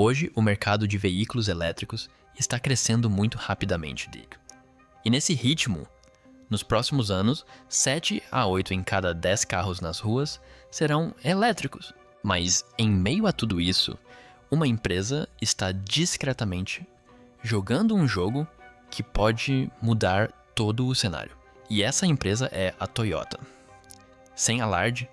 Hoje, o mercado de veículos elétricos está crescendo muito rapidamente, Dick. E nesse ritmo, nos próximos anos, 7 a 8 em cada 10 carros nas ruas serão elétricos. Mas, em meio a tudo isso, uma empresa está discretamente jogando um jogo que pode mudar todo o cenário. E essa empresa é a Toyota. Sem alarde,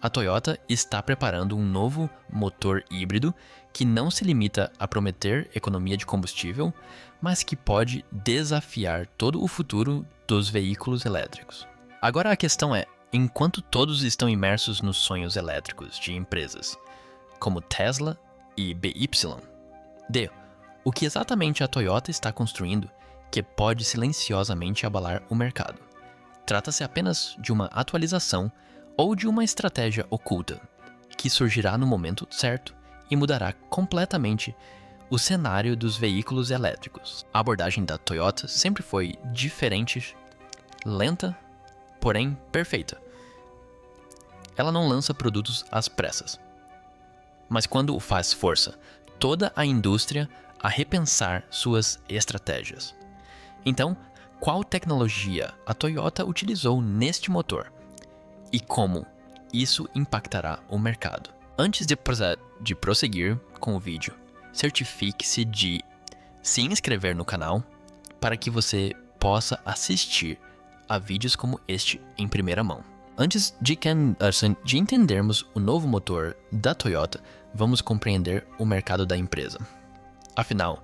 a Toyota está preparando um novo motor híbrido que não se limita a prometer economia de combustível, mas que pode desafiar todo o futuro dos veículos elétricos. Agora a questão é, enquanto todos estão imersos nos sonhos elétricos de empresas como Tesla e BYD, o que exatamente a Toyota está construindo que pode silenciosamente abalar o mercado? Trata-se apenas de uma atualização ou de uma estratégia oculta, que surgirá no momento certo e mudará completamente o cenário dos veículos elétricos. A abordagem da Toyota sempre foi diferente, lenta, porém perfeita. Ela não lança produtos às pressas, mas quando faz força toda a indústria a repensar suas estratégias. Então, qual tecnologia a Toyota utilizou neste motor? E como isso impactará o mercado? Antes de prosseguir com o vídeo, certifique-se de se inscrever no canal para que você possa assistir a vídeos como este em primeira mão. Antes de entendermos o novo motor da Toyota, vamos compreender o mercado da empresa. Afinal,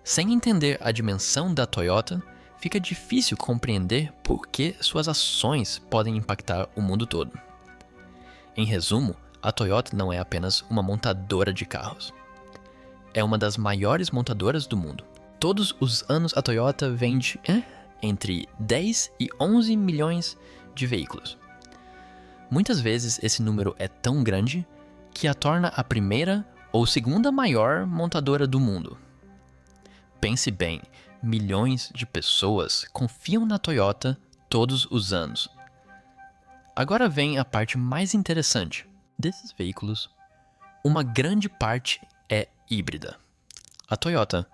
sem entender a dimensão da Toyota, fica difícil compreender por que suas ações podem impactar o mundo todo. Em resumo, a Toyota não é apenas uma montadora de carros. É uma das maiores montadoras do mundo. Todos os anos a Toyota vende entre 10 e 11 milhões de veículos. Muitas vezes esse número é tão grande que a torna a primeira ou segunda maior montadora do mundo. Pense bem, milhões de pessoas confiam na Toyota todos os anos. Agora vem a parte mais interessante. Desses veículos, uma grande parte é híbrida. A Toyota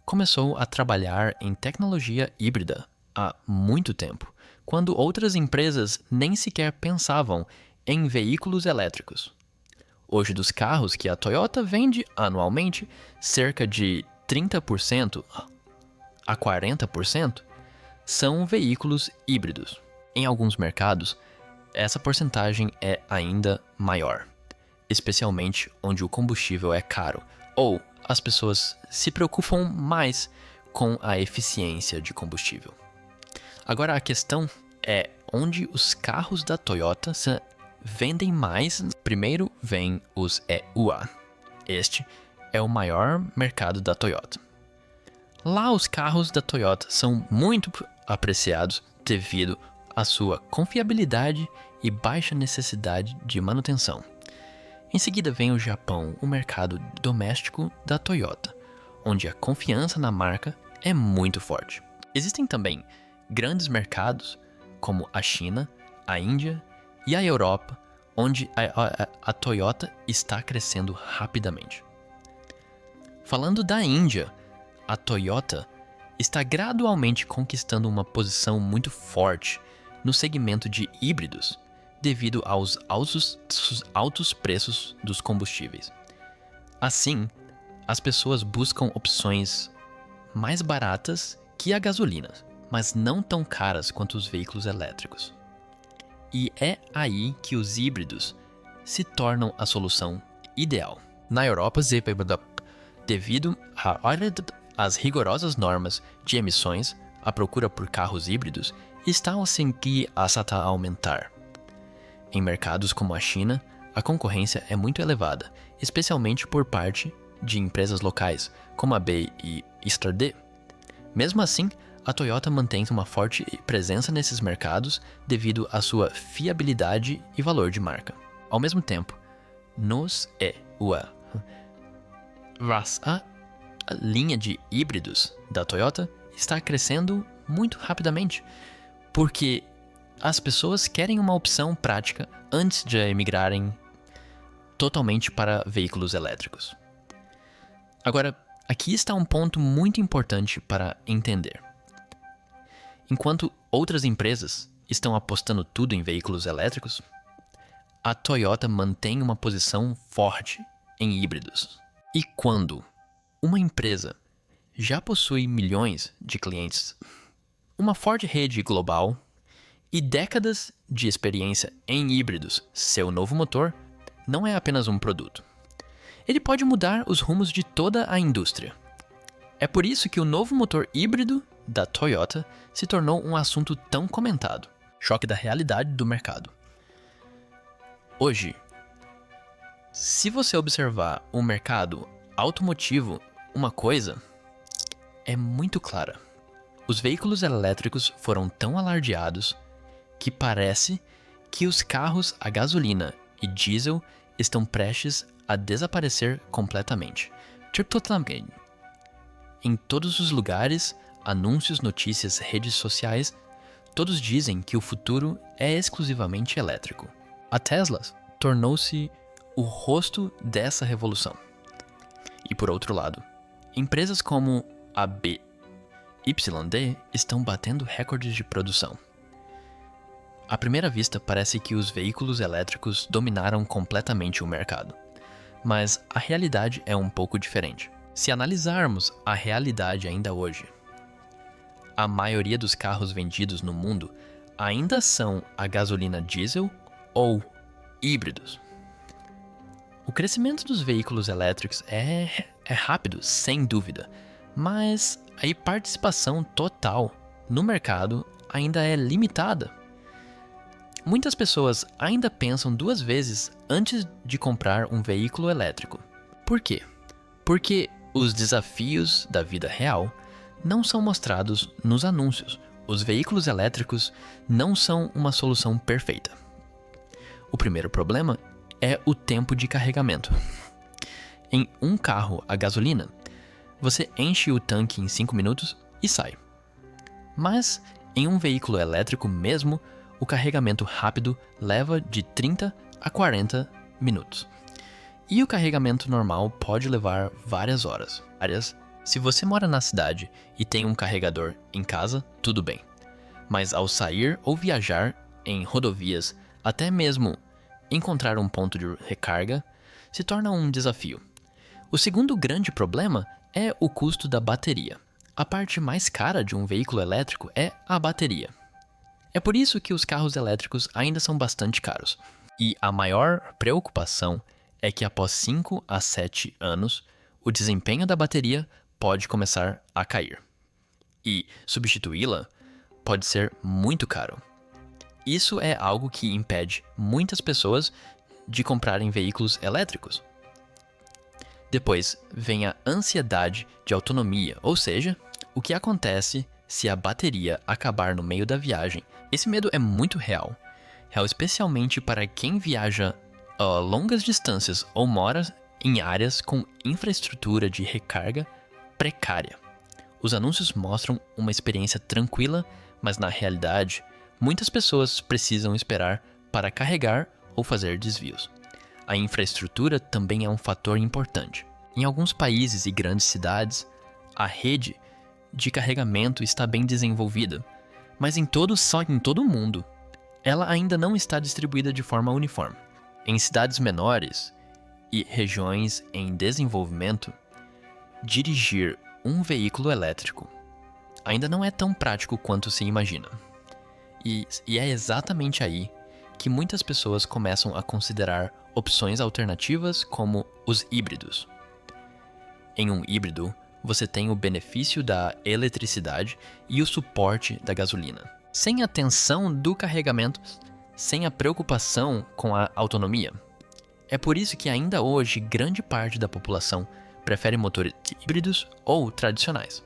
começou a trabalhar em tecnologia híbrida há muito tempo, quando outras empresas nem sequer pensavam em veículos elétricos. Hoje, dos carros que a Toyota vende anualmente, cerca de 30% a 40% são veículos híbridos. Em alguns mercados, essa porcentagem é ainda maior, especialmente onde o combustível é caro ou as pessoas se preocupam mais com a eficiência de combustível. Agora a questão é onde os carros da Toyota vendem mais. Primeiro vem os EUA. Este é o maior mercado da Toyota. Lá os carros da Toyota são muito apreciados devido à sua confiabilidade e baixa necessidade de manutenção. Em seguida vem o Japão, o mercado doméstico da Toyota, onde a confiança na marca é muito forte. Existem também grandes mercados como a China, a Índia e a Europa, onde a Toyota está crescendo rapidamente. Falando da Índia, a Toyota está gradualmente conquistando uma posição muito forte no segmento de híbridos, devido aos altos preços dos combustíveis. Assim, as pessoas buscam opções mais baratas que a gasolina, mas não tão caras quanto os veículos elétricos. E é aí que os híbridos se tornam a solução ideal. Na Europa, devido às rigorosas normas de emissões, a procura por carros híbridos está assim que a aumentar. Em mercados como a China, a concorrência é muito elevada, especialmente por parte de empresas locais, como a BYD e Stradé. Mesmo assim, a Toyota mantém uma forte presença nesses mercados devido à sua fiabilidade e valor de marca. Ao mesmo tempo, nos EUA, a linha de híbridos da Toyota está crescendo muito rapidamente, porque as pessoas querem uma opção prática antes de emigrarem totalmente para veículos elétricos. Agora, aqui está um ponto muito importante para entender. Enquanto outras empresas estão apostando tudo em veículos elétricos, a Toyota mantém uma posição forte em híbridos. E quando uma empresa já possui milhões de clientes, uma forte rede global e décadas de experiência em híbridos, seu novo motor não é apenas um produto. Ele pode mudar os rumos de toda a indústria. É por isso que o novo motor híbrido da Toyota se tornou um assunto tão comentado. Choque da realidade do mercado. Hoje, se você observar o mercado automotivo, uma coisa é muito clara. Os veículos elétricos foram tão alardeados que parece que os carros a gasolina e diesel estão prestes a desaparecer completamente. Em todos os lugares, anúncios, notícias, redes sociais, todos dizem que o futuro é exclusivamente elétrico. A Tesla tornou-se o rosto dessa revolução. E por outro lado, empresas como a BYD estão batendo recordes de produção. À primeira vista, parece que os veículos elétricos dominaram completamente o mercado. Mas a realidade é um pouco diferente. Se analisarmos a realidade ainda hoje, a maioria dos carros vendidos no mundo ainda são a gasolina diesel ou híbridos. O crescimento dos veículos elétricos é rápido, sem dúvida, mas a participação total no mercado ainda é limitada. Muitas pessoas ainda pensam duas vezes antes de comprar um veículo elétrico. Por quê? Porque os desafios da vida real não são mostrados nos anúncios. Os veículos elétricos não são uma solução perfeita. O primeiro problema é o tempo de carregamento. Em um carro a gasolina, você enche o tanque em 5 minutos e sai. Mas em um veículo elétrico mesmo, o carregamento rápido leva de 30 a 40 minutos. E o carregamento normal pode levar várias horas. Se você mora na cidade e tem um carregador em casa, tudo bem. Mas ao sair ou viajar em rodovias, até mesmo encontrar um ponto de recarga, se torna um desafio. O segundo grande problema é o custo da bateria. A parte mais cara de um veículo elétrico é a bateria. É por isso que os carros elétricos ainda são bastante caros. E a maior preocupação é que após 5 a 7 anos, o desempenho da bateria pode começar a cair. E substituí-la pode ser muito caro. Isso é algo que impede muitas pessoas de comprarem veículos elétricos. Depois vem a ansiedade de autonomia, ou seja, o que acontece se a bateria acabar no meio da viagem. Esse medo é muito real especialmente para quem viaja a longas distâncias ou mora em áreas com infraestrutura de recarga precária. Os anúncios mostram uma experiência tranquila, mas na realidade, muitas pessoas precisam esperar para carregar ou fazer desvios. A infraestrutura também é um fator importante. Em alguns países e grandes cidades, a rede de carregamento está bem desenvolvida, mas em todo o mundo, ela ainda não está distribuída de forma uniforme. Em cidades menores e regiões em desenvolvimento, dirigir um veículo elétrico ainda não é tão prático quanto se imagina. E é exatamente aí que muitas pessoas começam a considerar opções alternativas como os híbridos. Em um híbrido, você tem o benefício da eletricidade e o suporte da gasolina, sem a tensão do carregamento, sem a preocupação com a autonomia. É por isso que ainda hoje grande parte da população prefere motores híbridos ou tradicionais.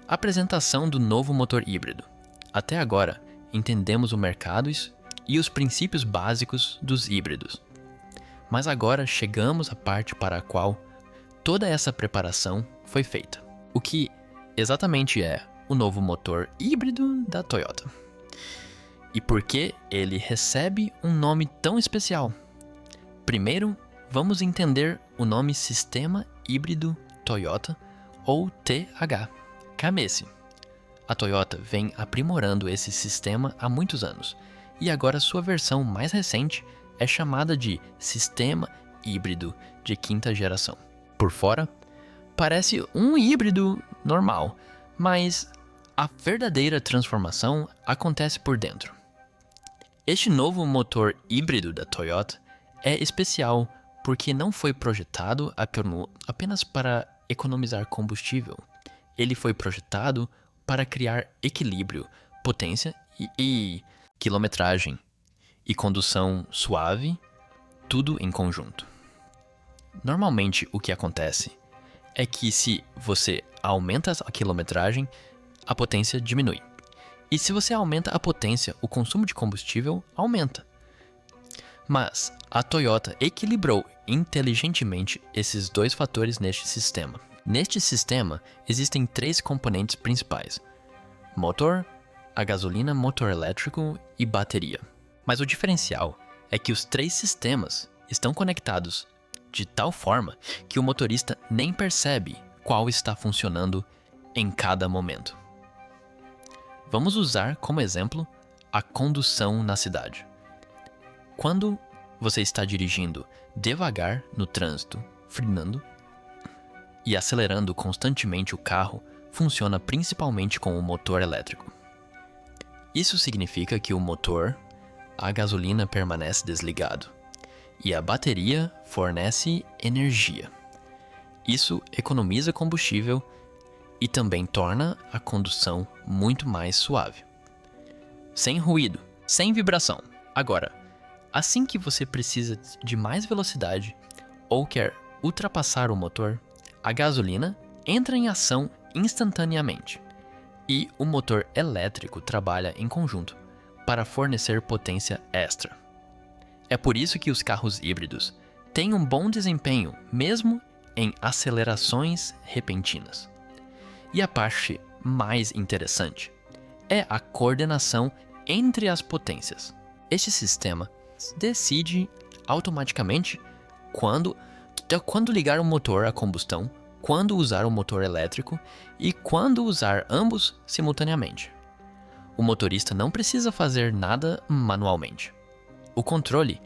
Apresentação do novo motor híbrido. Até agora, entendemos o mercado e os princípios básicos dos híbridos. Mas agora chegamos à parte para a qual toda essa preparação foi feita. O que exatamente é o novo motor híbrido da Toyota? E por que ele recebe um nome tão especial? Primeiro, vamos entender o nome Sistema Híbrido Toyota, ou TH, Kamese. A Toyota vem aprimorando esse sistema há muitos anos, e agora sua versão mais recente é chamada de Sistema Híbrido de quinta geração. Por fora, parece um híbrido normal, mas a verdadeira transformação acontece por dentro. Este novo motor híbrido da Toyota é especial porque não foi projetado apenas para economizar combustível. Ele foi projetado para criar equilíbrio, potência e quilometragem e condução suave, tudo em conjunto. Normalmente o que acontece é que se você aumenta a quilometragem, a potência diminui. E se você aumenta a potência, o consumo de combustível aumenta. Mas a Toyota equilibrou inteligentemente esses dois fatores neste sistema. Neste sistema, existem 3 componentes principais: motor, a gasolina, motor elétrico e bateria. Mas o diferencial é que os 3 sistemas estão conectados de tal forma que o motorista nem percebe qual está funcionando em cada momento. Vamos usar como exemplo a condução na cidade. Quando você está dirigindo devagar no trânsito, frenando e acelerando constantemente o carro, funciona principalmente com o motor elétrico. Isso significa que o motor, a gasolina permanece desligado e a bateria fornece energia. Isso economiza combustível e também torna a condução muito mais suave. Sem ruído, sem vibração. Agora, assim que você precisa de mais velocidade ou quer ultrapassar o motor, a gasolina entra em ação instantaneamente e o motor elétrico trabalha em conjunto para fornecer potência extra. É por isso que os carros híbridos têm um bom desempenho mesmo em acelerações repentinas. E a parte mais interessante é a coordenação entre as potências. Este sistema decide automaticamente quando ligar o motor a combustão, quando usar o motor elétrico e quando usar ambos simultaneamente. O motorista não precisa fazer nada manualmente. O controle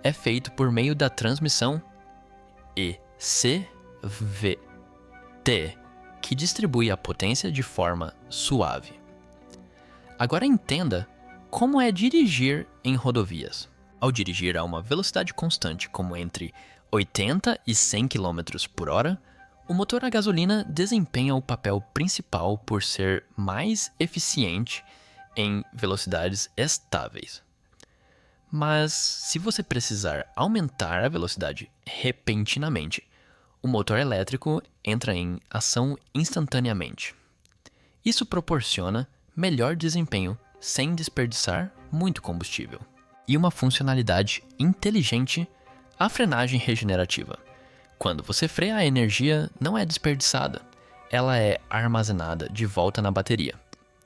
é feito por meio da transmissão ECVT, que distribui a potência de forma suave. Agora entenda como é dirigir em rodovias. Ao dirigir a uma velocidade constante, como entre 80 e 100 km por hora, o motor a gasolina desempenha o papel principal por ser mais eficiente em velocidades estáveis. Mas se você precisar aumentar a velocidade repentinamente, o motor elétrico entra em ação instantaneamente. Isso proporciona melhor desempenho sem desperdiçar muito combustível. E uma funcionalidade inteligente, a frenagem regenerativa. Quando você freia, a energia não é desperdiçada, ela é armazenada de volta na bateria.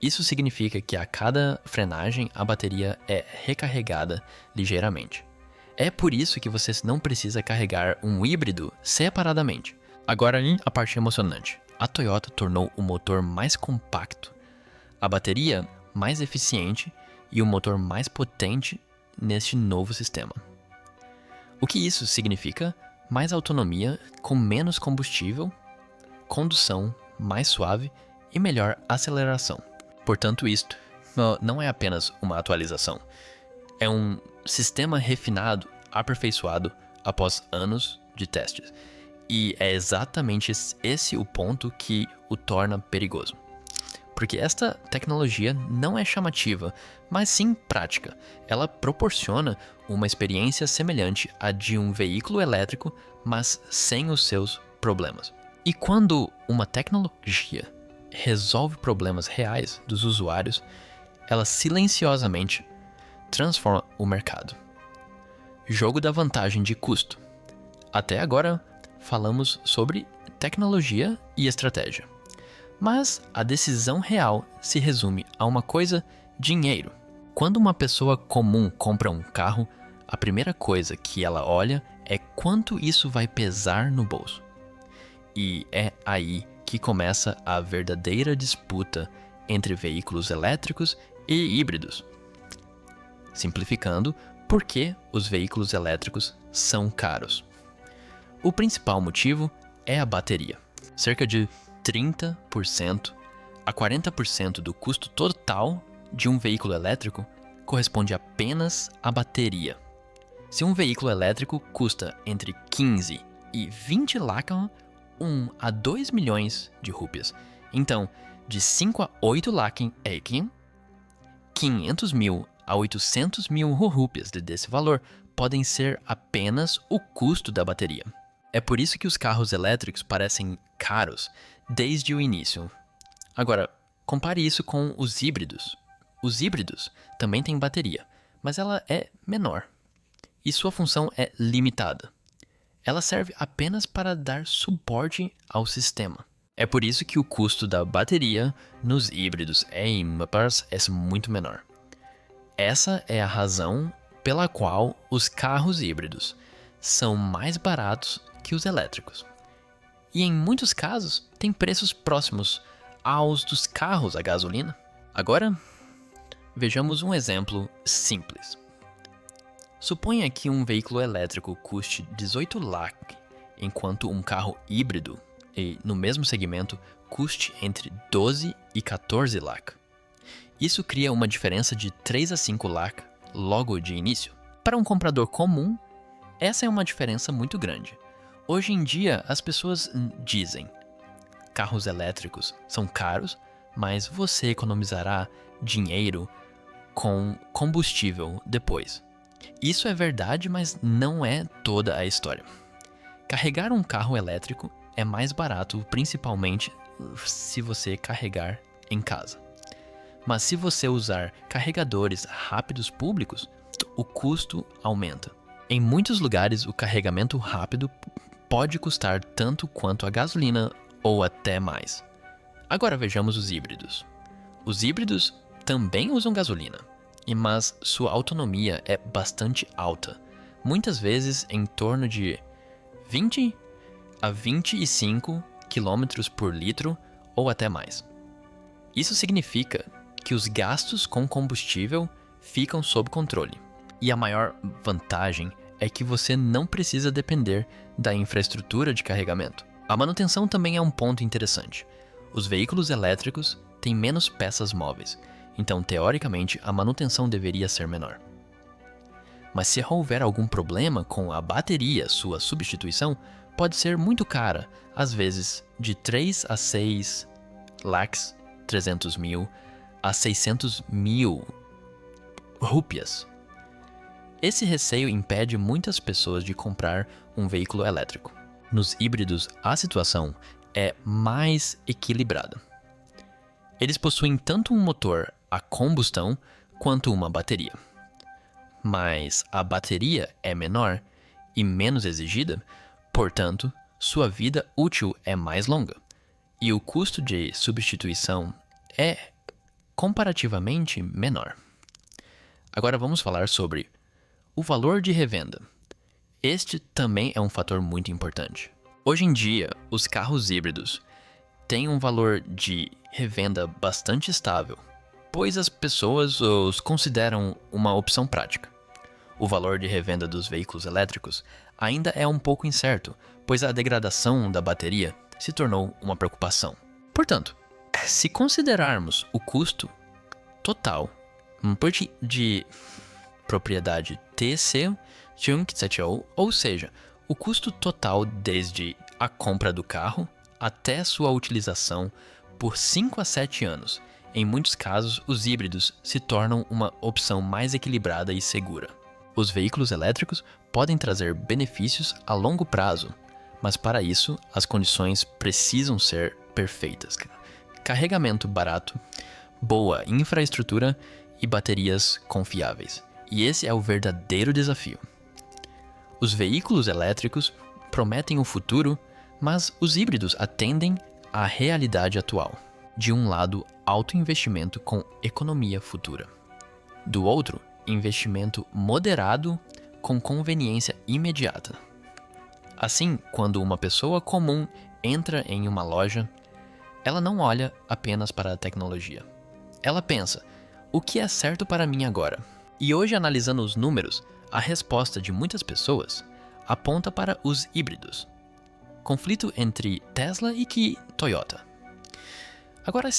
Isso significa que a cada frenagem a bateria é recarregada ligeiramente. É por isso que você não precisa carregar um híbrido separadamente. Agora, a parte emocionante. A Toyota tornou o motor mais compacto, a bateria mais eficiente e o motor mais potente neste novo sistema. O que isso significa? Mais autonomia com menos combustível, condução mais suave e melhor aceleração. Portanto, isto não é apenas uma atualização. É um sistema refinado, aperfeiçoado após anos de testes. E é exatamente esse o ponto que o torna perigoso. Porque esta tecnologia não é chamativa, mas sim prática. Ela proporciona uma experiência semelhante à de um veículo elétrico, mas sem os seus problemas. E quando uma tecnologia resolve problemas reais dos usuários, ela silenciosamente transforma o mercado. Jogo da vantagem de custo. Até agora, falamos sobre tecnologia e estratégia. Mas a decisão real se resume a uma coisa: dinheiro. Quando uma pessoa comum compra um carro, a primeira coisa que ela olha é quanto isso vai pesar no bolso. E é aí que começa a verdadeira disputa entre veículos elétricos e híbridos. Simplificando, por que os veículos elétricos são caros? O principal motivo é a bateria. Cerca de 30% a 40% do custo total de um veículo elétrico corresponde apenas à bateria. Se um veículo elétrico custa entre 15 e 20 lakhs, 1 a 2 milhões de rúpias. Então, de 5 a 8 lakhs, 500 mil a 800 mil rúpias desse valor podem ser apenas o custo da bateria. É por isso que os carros elétricos parecem caros desde o início. Agora, compare isso com os híbridos. Os híbridos também têm bateria, mas ela é menor e sua função é limitada. Ela serve apenas para dar suporte ao sistema. É por isso que o custo da bateria nos híbridos é muito menor. Essa é a razão pela qual os carros híbridos são mais baratos que os elétricos. E em muitos casos, têm preços próximos aos dos carros a gasolina. Agora, vejamos um exemplo simples. Suponha que um veículo elétrico custe 18 lakhs, enquanto um carro híbrido, e no mesmo segmento, custe entre 12 e 14 lakhs. Isso cria uma diferença de 3 a 5 lakhs logo de início. Para um comprador comum, essa é uma diferença muito grande. Hoje em dia, as pessoas dizem: carros elétricos são caros, mas você economizará dinheiro com combustível depois. Isso é verdade, mas não é toda a história. Carregar um carro elétrico é mais barato, principalmente se você carregar em casa. Mas se você usar carregadores rápidos públicos, o custo aumenta. Em muitos lugares, o carregamento rápido pode custar tanto quanto a gasolina ou até mais. Agora vejamos os híbridos. Os híbridos também usam gasolina, mas sua autonomia é bastante alta, muitas vezes em torno de 20 a 25 km por litro ou até mais. Isso significa que os gastos com combustível ficam sob controle. E a maior vantagem é que você não precisa depender da infraestrutura de carregamento. A manutenção também é um ponto interessante. Os veículos elétricos têm menos peças móveis, então teoricamente a manutenção deveria ser menor. Mas se houver algum problema com a bateria, sua substituição pode ser muito cara, às vezes de 3 a 6 lakhs, 300 mil, a 600 mil rúpias. Esse receio impede muitas pessoas de comprar um veículo elétrico. Nos híbridos, a situação é mais equilibrada. Eles possuem tanto um motor a combustão quanto uma bateria. Mas a bateria é menor e menos exigida, portanto, sua vida útil é mais longa, e o custo de substituição é comparativamente menor. Agora vamos falar sobre o valor de revenda. Este também é um fator muito importante. Hoje em dia, os carros híbridos têm um valor de revenda bastante estável, pois as pessoas os consideram uma opção prática. O valor de revenda dos veículos elétricos ainda é um pouco incerto, pois a degradação da bateria se tornou uma preocupação. Portanto, se considerarmos o custo total de propriedade TC, ou seja, o custo total desde a compra do carro até sua utilização por 5 a 7 anos. Em muitos casos, os híbridos se tornam uma opção mais equilibrada e segura. Os veículos elétricos podem trazer benefícios a longo prazo, mas para isso as condições precisam ser perfeitas. Carregamento barato, boa infraestrutura e baterias confiáveis. E esse é o verdadeiro desafio. Os veículos elétricos prometem o futuro, mas os híbridos atendem à realidade atual. De um lado, alto investimento com economia futura. Do outro, investimento moderado com conveniência imediata. Assim, quando uma pessoa comum entra em uma loja, ela não olha apenas para a tecnologia. Ela pensa, o que é certo para mim agora? E hoje, analisando os números, a resposta de muitas pessoas aponta para os híbridos. Conflito entre Tesla e Toyota. Agora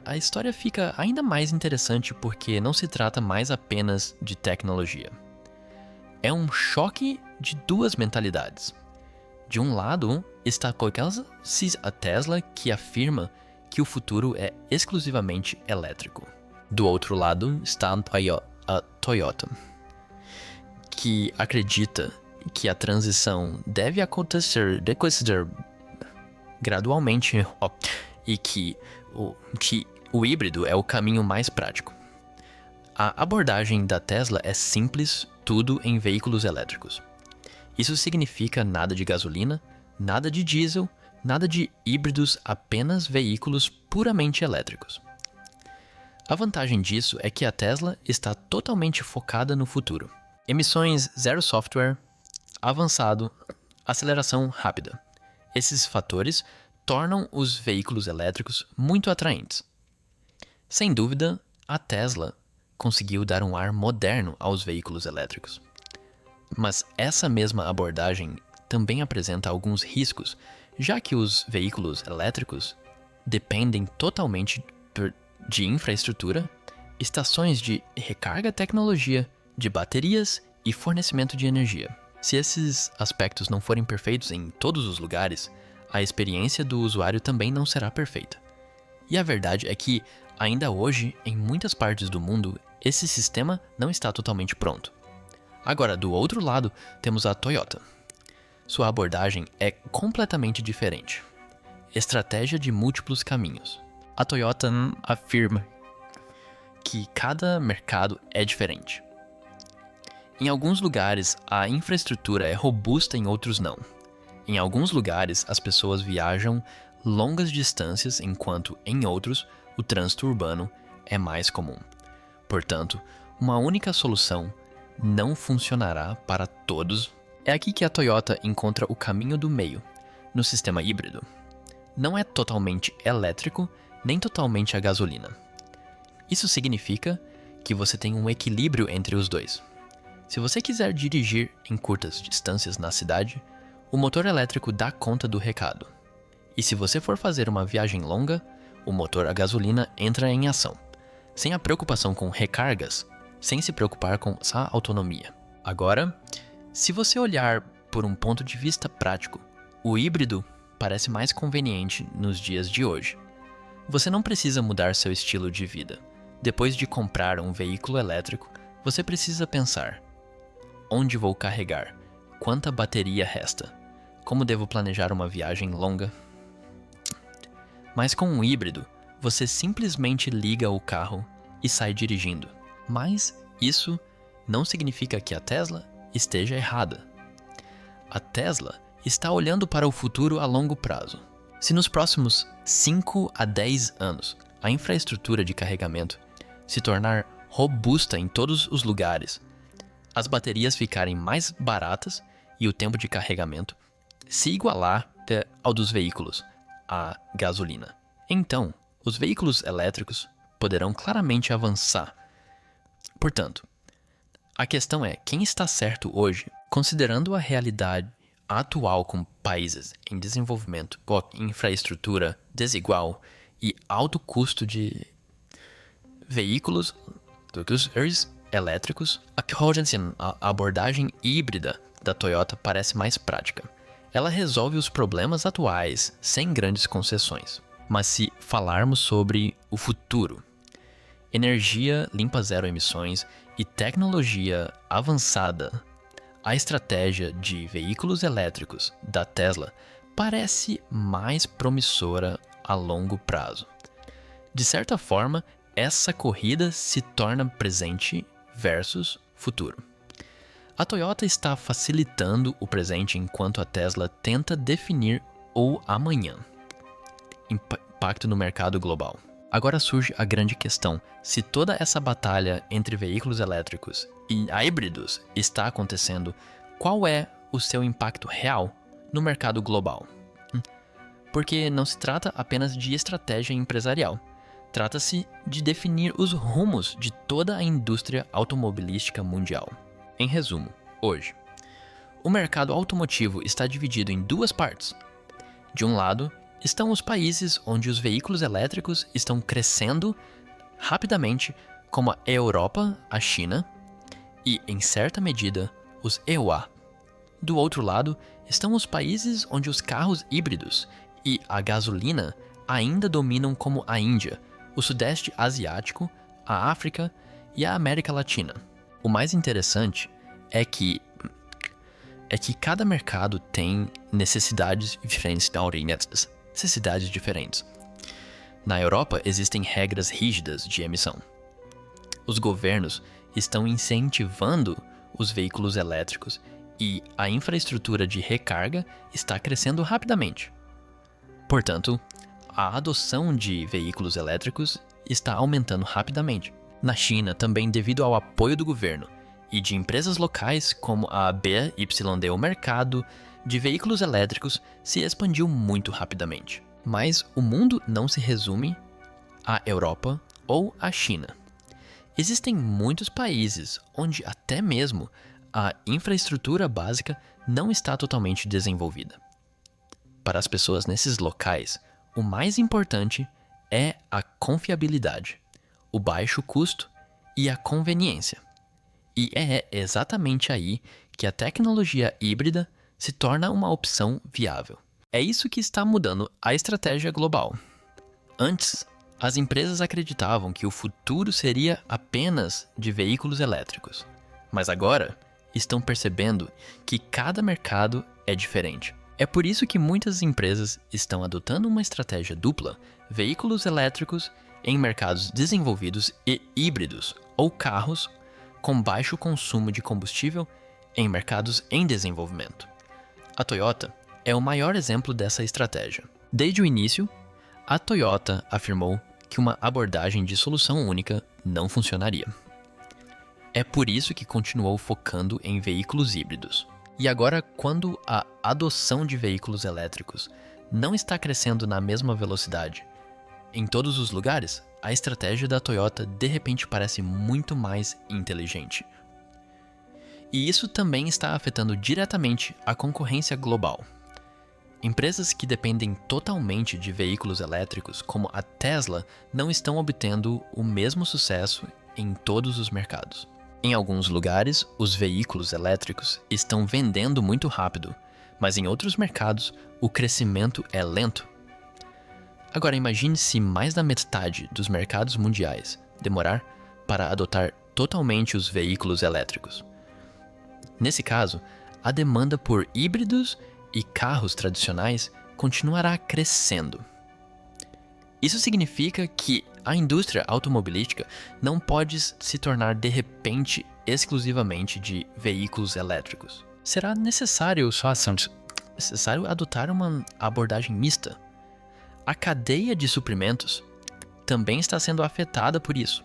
a história fica ainda mais interessante porque não se trata mais apenas de tecnologia. É um choque de duas mentalidades. De um lado está a Tesla, que afirma que o futuro é exclusivamente elétrico. Do outro lado está a Toyota, que acredita que a transição deve acontecer gradualmente e que o híbrido é o caminho mais prático. A abordagem da Tesla é simples, tudo em veículos elétricos. Isso significa nada de gasolina, nada de diesel, nada de híbridos, apenas veículos puramente elétricos. A vantagem disso é que a Tesla está totalmente focada no futuro. Emissões zero software, avançado, aceleração rápida. Esses fatores tornam os veículos elétricos muito atraentes. Sem dúvida, a Tesla conseguiu dar um ar moderno aos veículos elétricos. Mas essa mesma abordagem também apresenta alguns riscos, já que os veículos elétricos dependem totalmente de infraestrutura, estações de recarga, tecnologia, de baterias e fornecimento de energia. Se esses aspectos não forem perfeitos em todos os lugares, a experiência do usuário também não será perfeita. E a verdade é que, ainda hoje, em muitas partes do mundo, esse sistema não está totalmente pronto. Agora, do outro lado, temos a Toyota. Sua abordagem é completamente diferente. Estratégia de múltiplos caminhos. A Toyota afirma que cada mercado é diferente. Em alguns lugares, a infraestrutura é robusta, em outros não. Em alguns lugares, as pessoas viajam longas distâncias, enquanto em outros, o trânsito urbano é mais comum. Portanto, uma única solução não funcionará para todos. É aqui que a Toyota encontra o caminho do meio, no sistema híbrido. Não é totalmente elétrico, nem totalmente a gasolina. Isso significa que você tem um equilíbrio entre os dois. Se você quiser dirigir em curtas distâncias na cidade, o motor elétrico dá conta do recado. E se você for fazer uma viagem longa, o motor a gasolina entra em ação, sem a preocupação com recargas, sem se preocupar com a autonomia. Agora, se você olhar por um ponto de vista prático, o híbrido parece mais conveniente nos dias de hoje. Você não precisa mudar seu estilo de vida. Depois de comprar um veículo elétrico, você precisa pensar: onde vou carregar? Quanta bateria resta? Como devo planejar uma viagem longa? Mas com um híbrido, você simplesmente liga o carro e sai dirigindo. Mas isso não significa que a Tesla esteja errada. A Tesla está olhando para o futuro a longo prazo. Se nos próximos 5 a 10 anos a infraestrutura de carregamento se tornar robusta em todos os lugares, as baterias ficarem mais baratas e o tempo de carregamento se igualar ao dos veículos a gasolina, então os veículos elétricos poderão claramente avançar. Portanto, a questão é quem está certo hoje, considerando a realidade atual com países em desenvolvimento, infraestrutura desigual e alto custo de veículos elétricos. A abordagem híbrida da Toyota parece mais prática. Ela resolve os problemas atuais sem grandes concessões. Mas se falarmos sobre o futuro, energia limpa, zero emissões e tecnologia avançada, a estratégia de veículos elétricos da Tesla parece mais promissora a longo prazo. De certa forma, essa corrida se torna presente versus futuro. A Toyota está facilitando o presente enquanto a Tesla tenta definir o amanhã. Impacto no mercado global. Agora surge a grande questão: se toda essa batalha entre veículos elétricos e híbridos está acontecendo, qual é o seu impacto real no mercado global? porque não se trata apenas de estratégia empresarial. Trata-se de definir os rumos de toda a indústria automobilística mundial. Em resumo, hoje, o mercado automotivo está dividido em duas partes. De um lado, estão os países onde os veículos elétricos estão crescendo rapidamente, como a Europa, a China e, em certa medida, os EUA. Do outro lado, estão os países onde os carros híbridos e a gasolina ainda dominam, como a Índia, o Sudeste Asiático, a África e a América Latina. O mais interessante é que cada mercado tem necessidades diferentes. Na Europa existem regras rígidas de emissão. Os governos estão incentivando os veículos elétricos e a infraestrutura de recarga está crescendo rapidamente. Portanto, a adoção de veículos elétricos está aumentando rapidamente. Na China, também devido ao apoio do governo e de empresas locais como a BYD, o mercado de veículos elétricos se expandiu muito rapidamente. Mas o mundo não se resume à Europa ou à China. Existem muitos países onde até mesmo a infraestrutura básica não está totalmente desenvolvida. Para as pessoas nesses locais, o mais importante é a confiabilidade, o baixo custo e a conveniência. E é exatamente aí que a tecnologia híbrida se torna uma opção viável. É isso que está mudando a estratégia global. Antes, as empresas acreditavam que o futuro seria apenas de veículos elétricos, mas agora estão percebendo que cada mercado é diferente. É por isso que muitas empresas estão adotando uma estratégia dupla, veículos elétricos em mercados desenvolvidos e híbridos, ou carros com baixo consumo de combustível em mercados em desenvolvimento. A Toyota é o maior exemplo dessa estratégia. Desde o início, a Toyota afirmou que uma abordagem de solução única não funcionaria. É por isso que continuou focando em veículos híbridos. E agora, quando a adoção de veículos elétricos não está crescendo na mesma velocidade em todos os lugares, a estratégia da Toyota de repente parece muito mais inteligente. E isso também está afetando diretamente a concorrência global. Empresas que dependem totalmente de veículos elétricos, como a Tesla, não estão obtendo o mesmo sucesso em todos os mercados. Em alguns lugares, os veículos elétricos estão vendendo muito rápido, mas em outros mercados, o crescimento é lento. Agora imagine se mais da metade dos mercados mundiais demorar para adotar totalmente os veículos elétricos. Nesse caso, a demanda por híbridos e carros tradicionais continuará crescendo. Isso significa que a indústria automobilística não pode se tornar de repente exclusivamente de veículos elétricos. Será necessário adotar uma abordagem mista. A cadeia de suprimentos também está sendo afetada por isso.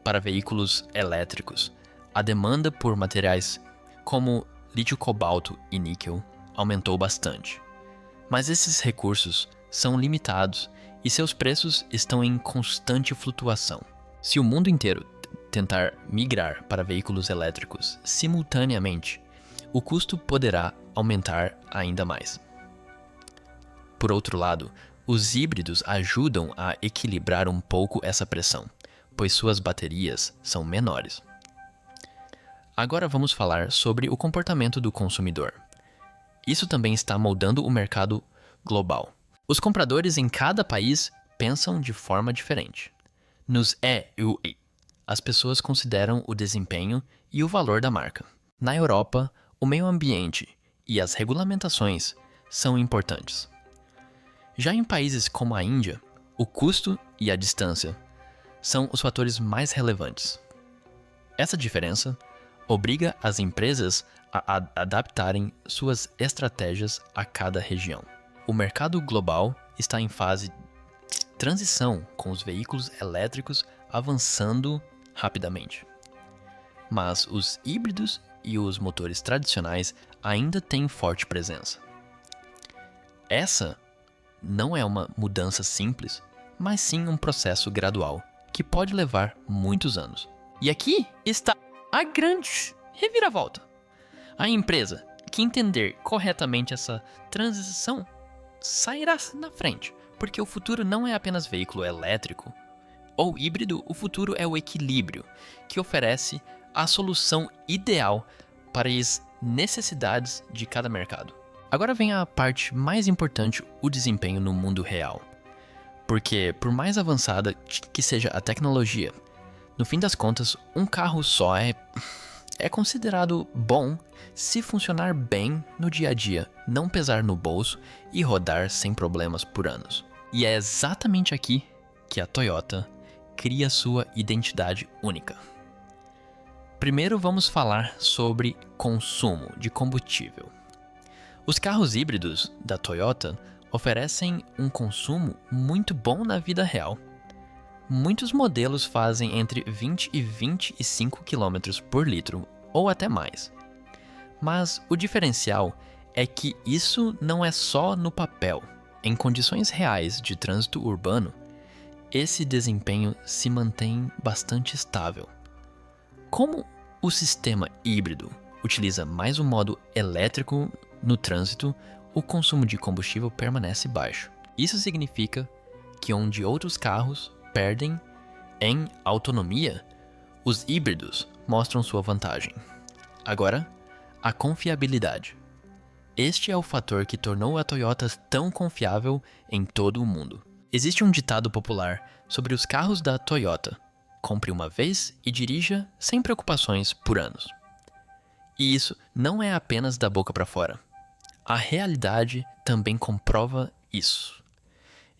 Para veículos elétricos, a demanda por materiais como lítio-cobalto e níquel aumentou bastante. Mas esses recursos são limitados e seus preços estão em constante flutuação. Se o mundo inteiro tentar migrar para veículos elétricos simultaneamente, o custo poderá aumentar ainda mais. Por outro lado, os híbridos ajudam a equilibrar um pouco essa pressão, pois suas baterias são menores. Agora vamos falar sobre o comportamento do consumidor. Isso também está moldando o mercado global. Os compradores em cada país pensam de forma diferente. Nos EUA, as pessoas consideram o desempenho e o valor da marca. Na Europa, o meio ambiente e as regulamentações são importantes. Já em países como a Índia, o custo e a distância são os fatores mais relevantes. Essa diferença obriga as empresas a adaptarem suas estratégias a cada região. O mercado global está em fase de transição, com os veículos elétricos avançando rapidamente. Mas os híbridos e os motores tradicionais ainda têm forte presença. Essa não é uma mudança simples, mas sim um processo gradual que pode levar muitos anos. E aqui está a grande reviravolta. A empresa que entender corretamente essa transição sairá na frente, porque o futuro não é apenas veículo elétrico ou híbrido, o futuro é o equilíbrio, que oferece a solução ideal para as necessidades de cada mercado. Agora vem a parte mais importante, o desempenho no mundo real. Porque, por mais avançada que seja a tecnologia, no fim das contas, um carro só é considerado bom se funcionar bem no dia a dia, não pesar no bolso e rodar sem problemas por anos. E é exatamente aqui que a Toyota cria sua identidade única. Primeiro vamos falar sobre consumo de combustível. Os carros híbridos da Toyota oferecem um consumo muito bom na vida real. Muitos modelos fazem entre 20 e 25 km por litro, ou até mais. Mas o diferencial é que isso não é só no papel. Em condições reais de trânsito urbano, esse desempenho se mantém bastante estável. Como o sistema híbrido utiliza mais o modo elétrico no trânsito, o consumo de combustível permanece baixo. Isso significa que onde outros carros perdem em autonomia, os híbridos mostram sua vantagem. Agora, a confiabilidade. Este é o fator que tornou a Toyota tão confiável em todo o mundo. Existe um ditado popular sobre os carros da Toyota: compre uma vez e dirija sem preocupações por anos. E isso não é apenas da boca para fora. A realidade também comprova isso.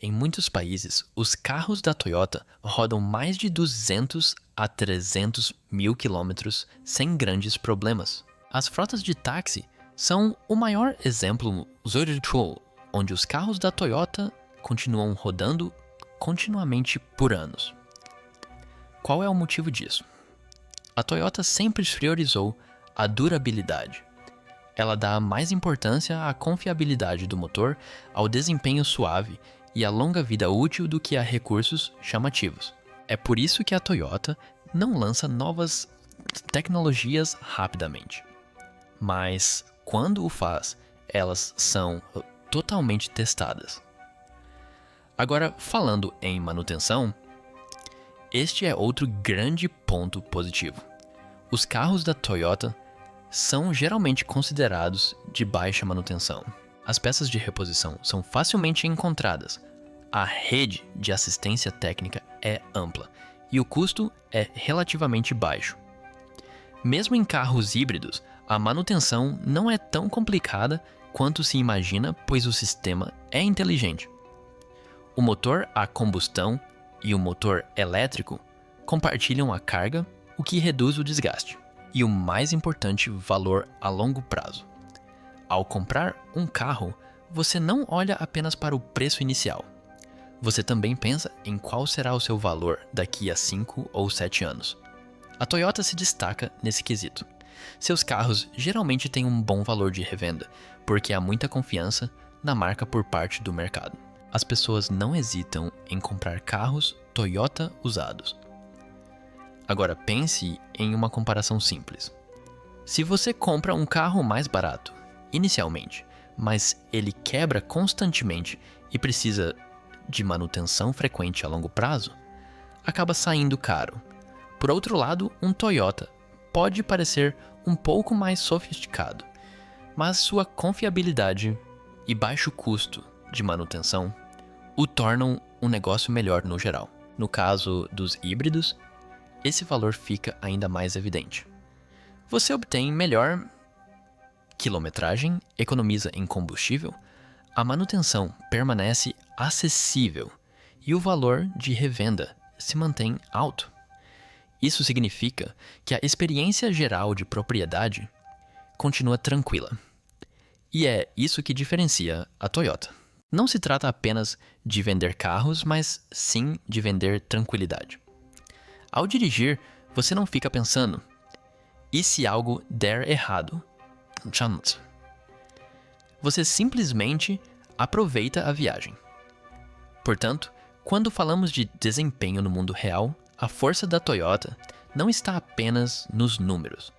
Em muitos países, os carros da Toyota rodam mais de 200 a 300 mil quilômetros sem grandes problemas. As frotas de táxi são o maior exemplo, onde os carros da Toyota continuam rodando continuamente por anos. Qual é o motivo disso? A Toyota sempre priorizou a durabilidade. Ela dá mais importância à confiabilidade do motor, ao desempenho suave e à longa vida útil do que a recursos chamativos. É por isso que a Toyota não lança novas tecnologias rapidamente. Mas, quando o faz, elas são totalmente testadas. Agora, falando em manutenção, este é outro grande ponto positivo. Os carros da Toyota são geralmente considerados de baixa manutenção. As peças de reposição são facilmente encontradas, a rede de assistência técnica é ampla e o custo é relativamente baixo. Mesmo em carros híbridos, a manutenção não é tão complicada quanto se imagina, pois o sistema é inteligente. O motor a combustão e o motor elétrico compartilham a carga, o que reduz o desgaste. E o mais importante, valor a longo prazo. Ao comprar um carro, você não olha apenas para o preço inicial. Você também pensa em qual será o seu valor daqui a 5 ou 7 anos. A Toyota se destaca nesse quesito. Seus carros geralmente têm um bom valor de revenda, porque há muita confiança na marca por parte do mercado. As pessoas não hesitam em comprar carros Toyota usados. Agora pense em uma comparação simples. Se você compra um carro mais barato, inicialmente, mas ele quebra constantemente e precisa de manutenção frequente a longo prazo, acaba saindo caro. Por outro lado, um Toyota pode parecer um pouco mais sofisticado, mas sua confiabilidade e baixo custo de manutenção o tornam um negócio melhor no geral. No caso dos híbridos, esse valor fica ainda mais evidente. Você obtém melhor quilometragem, economiza em combustível, a manutenção permanece acessível e o valor de revenda se mantém alto. Isso significa que a experiência geral de propriedade continua tranquila. E é isso que diferencia a Toyota. Não se trata apenas de vender carros, mas sim de vender tranquilidade. Ao dirigir, você não fica pensando: e se algo der errado? Você simplesmente aproveita a viagem. Portanto, quando falamos de desempenho no mundo real, a força da Toyota não está apenas nos números.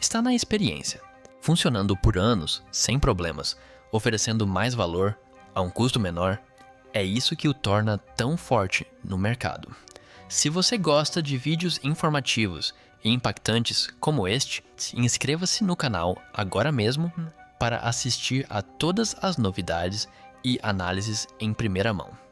Está na experiência, funcionando por anos, sem problemas, oferecendo mais valor, a um custo menor. É isso que o torna tão forte no mercado. Se você gosta de vídeos informativos e impactantes como este, inscreva-se no canal agora mesmo para assistir a todas as novidades e análises em primeira mão.